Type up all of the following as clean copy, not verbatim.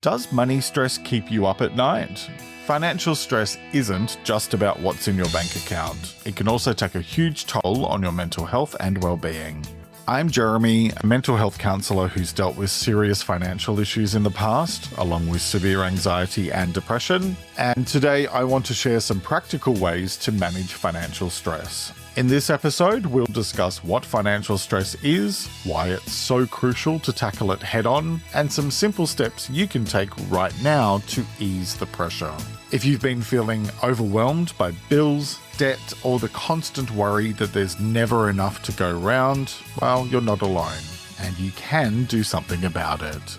Does money stress keep you up at night? Financial stress isn't just about what's in your bank account. It can also take a huge toll on your mental health and well-being. I'm Jeremy, a mental health counsellor who's dealt with serious financial issues in the past, along with severe anxiety and depression, and today I want to share some practical ways to manage financial stress. In this episode, we'll discuss what financial stress is, why it's so crucial to tackle it head-on, and some simple steps you can take right now to ease the pressure. If you've been feeling overwhelmed by bills, debt, or the constant worry that there's never enough to go round, well, you're not alone, and you can do something about it.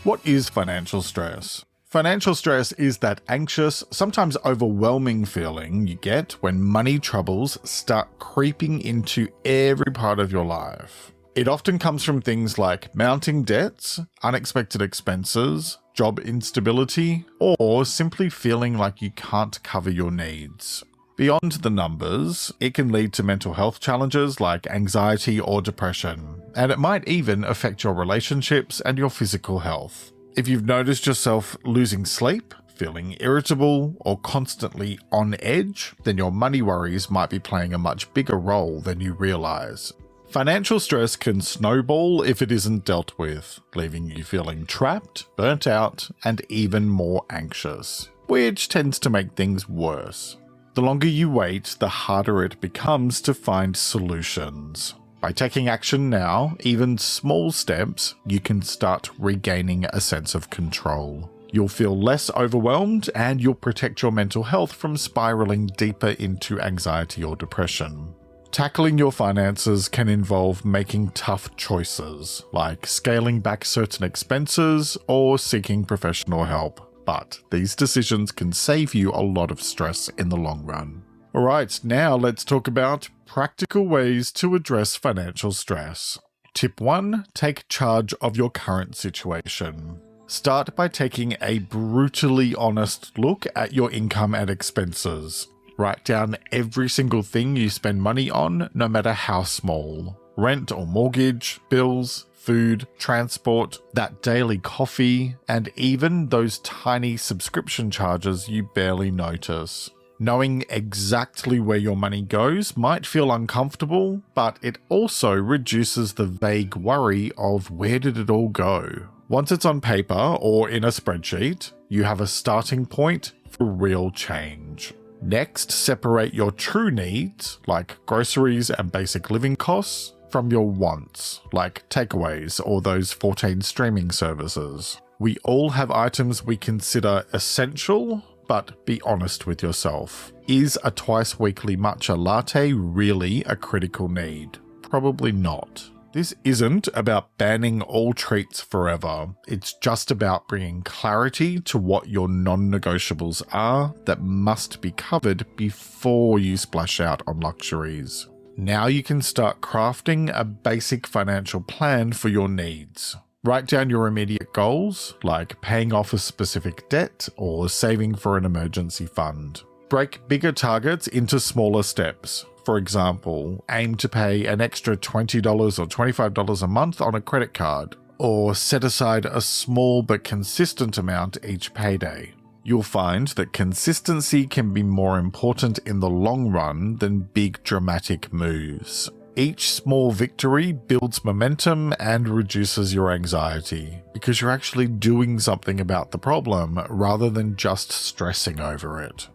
What is financial stress? Financial stress is that anxious, sometimes overwhelming feeling you get when money troubles start creeping into every part of your life. It often comes from things like mounting debts, unexpected expenses, job instability, or simply feeling like you can't cover your needs. Beyond the numbers, it can lead to mental health challenges like anxiety or depression, and it might even affect your relationships and your physical health. If you've noticed yourself losing sleep, feeling irritable, or constantly on edge, then your money worries might be playing a much bigger role than you realize. Financial stress can snowball if it isn't dealt with, leaving you feeling trapped, burnt out, and even more anxious, which tends to make things worse. The longer you wait, the harder it becomes to find solutions. By taking action now, even small steps, you can start regaining a sense of control. You'll feel less overwhelmed and you'll protect your mental health from spiraling deeper into anxiety or depression. Tackling your finances can involve making tough choices, like scaling back certain expenses or seeking professional help. But these decisions can save you a lot of stress in the long run. Alright, now let's talk about practical ways to address financial stress. Tip 1. Take charge of your current situation. Start by taking a brutally honest look at your income and expenses. Write down every single thing you spend money on, no matter how small. Rent or mortgage, bills, food, transport, that daily coffee, and even those tiny subscription charges you barely notice. Knowing exactly where your money goes might feel uncomfortable, but it also reduces the vague worry of where did it all go. Once it's on paper or in a spreadsheet, you have a starting point for real change. Next, separate your true needs, like groceries and basic living costs, from your wants, like takeaways or those 14 streaming services. We all have items we consider essential, but be honest with yourself. Is a twice weekly matcha latte really a critical need? Probably not. This isn't about banning all treats forever. It's just about bringing clarity to what your non-negotiables are that must be covered before you splash out on luxuries. Now you can start crafting a basic financial plan for your needs. Write down your immediate goals, like paying off a specific debt or saving for an emergency fund. Break bigger targets into smaller steps. For example, aim to pay an extra $20 or $25 a month on a credit card, or set aside a small but consistent amount each payday. You'll find that consistency can be more important in the long run than big dramatic moves. Each small victory builds momentum and reduces your anxiety, because you're actually doing something about the problem rather than just stressing over it.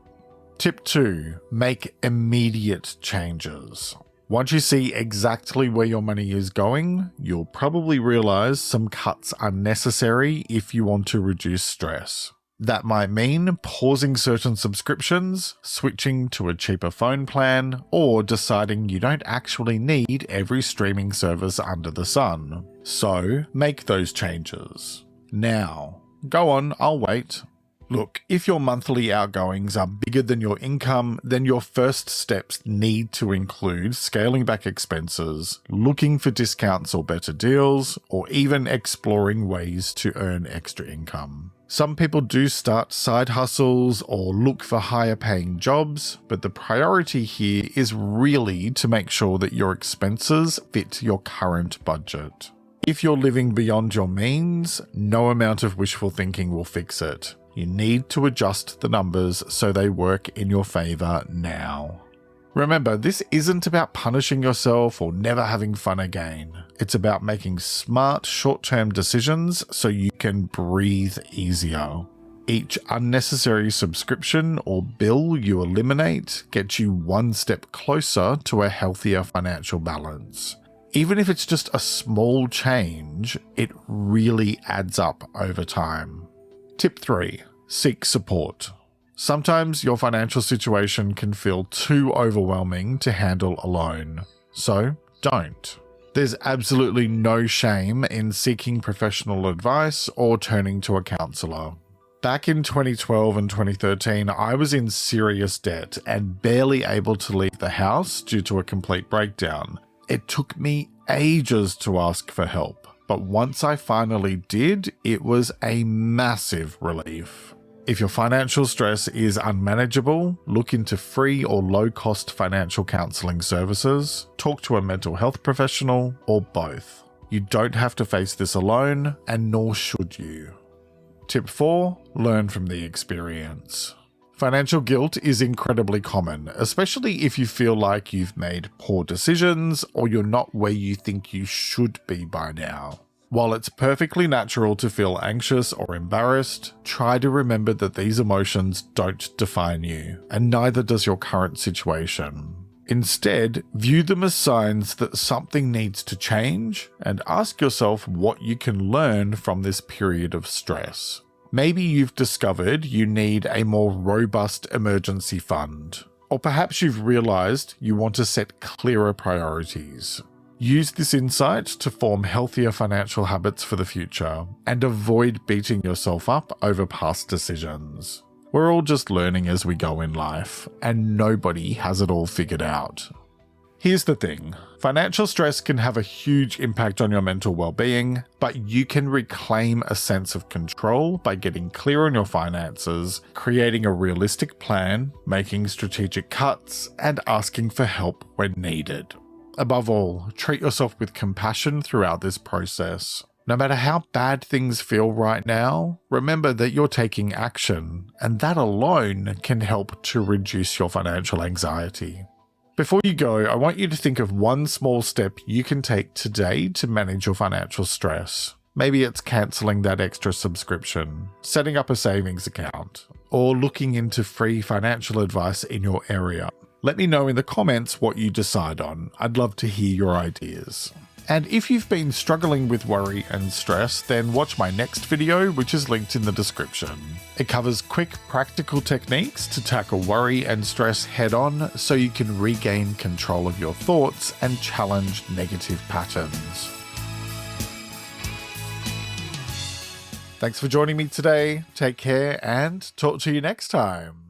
Tip 2. Make immediate changes. Once you see exactly where your money is going, you'll probably realize some cuts are necessary if you want to reduce stress. That might mean pausing certain subscriptions, switching to a cheaper phone plan, or deciding you don't actually need every streaming service under the sun. So, make those changes. Now. Go on, I'll wait. Look, if your monthly outgoings are bigger than your income, then your first steps need to include scaling back expenses, looking for discounts or better deals, or even exploring ways to earn extra income. Some people do start side hustles or look for higher paying jobs, but the priority here is really to make sure that your expenses fit your current budget. If you're living beyond your means, no amount of wishful thinking will fix it. You need to adjust the numbers so they work in your favor now. Remember, this isn't about punishing yourself or never having fun again. It's about making smart short-term decisions so you can breathe easier. Each unnecessary subscription or bill you eliminate gets you one step closer to a healthier financial balance. Even if it's just a small change, it really adds up over time. Tip 3. Seek support. Sometimes your financial situation can feel too overwhelming to handle alone, so don't. There's absolutely no shame in seeking professional advice or turning to a counselor. Back in 2012 and 2013, I was in serious debt and barely able to leave the house due to a complete breakdown. It took me ages to ask for help, but once I finally did, it was a massive relief. If your financial stress is unmanageable, look into free or low-cost financial counselling services, talk to a mental health professional, or both. You don't have to face this alone, and nor should you. Tip 4. Learn from the experience. Financial guilt is incredibly common, especially if you feel like you've made poor decisions or you're not where you think you should be by now. While it's perfectly natural to feel anxious or embarrassed, try to remember that these emotions don't define you, and neither does your current situation. Instead, view them as signs that something needs to change, and ask yourself what you can learn from this period of stress. Maybe you've discovered you need a more robust emergency fund, or perhaps you've realized you want to set clearer priorities. Use this insight to form healthier financial habits for the future, and avoid beating yourself up over past decisions. We're all just learning as we go in life, and nobody has it all figured out. Here's the thing. Financial stress can have a huge impact on your mental well-being, but you can reclaim a sense of control by getting clear on your finances, creating a realistic plan, making strategic cuts, and asking for help when needed. Above all, treat yourself with compassion throughout this process. No matter how bad things feel right now, remember that you're taking action, and that alone can help to reduce your financial anxiety. Before you go, I want you to think of one small step you can take today to manage your financial stress. Maybe it's cancelling that extra subscription, setting up a savings account, or looking into free financial advice in your area. Let me know in the comments what you decide on. I'd love to hear your ideas. And if you've been struggling with worry and stress, then watch my next video, which is linked in the description. It covers quick, practical techniques to tackle worry and stress head on so you can regain control of your thoughts and challenge negative patterns. Thanks for joining me today. Take care and talk to you next time.